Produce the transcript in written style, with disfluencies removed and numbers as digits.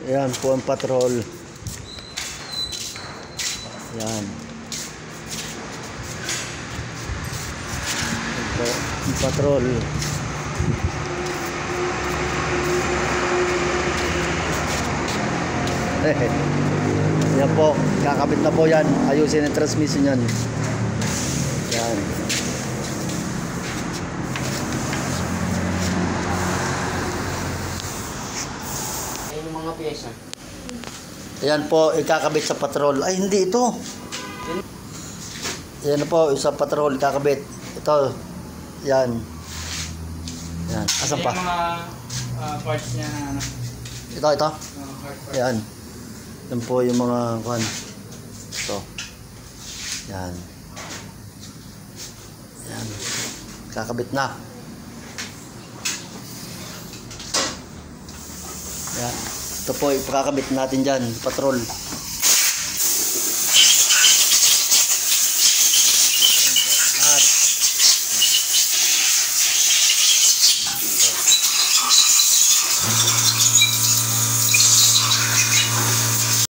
Ayan po ang patrol. Ayan. Ito, ang patrol. Yan po, kakabit na po yan. Ayusin ang transmission yan. Yan. Ayun yung mga pyesa. Yan po, ikakabit sa patrol. Ay, hindi ito. Yan na po, sa patrol, ikakabit. Ito. Yan. Yan. Asan pa? Yung mga parts niya na ano. Ito, ito. Parts. Yan. Yan po yung mga kuhan. Ito. Yan. Yan. Kakabit na. Yan. Ito po, ipakakabit natin dyan. Patrol.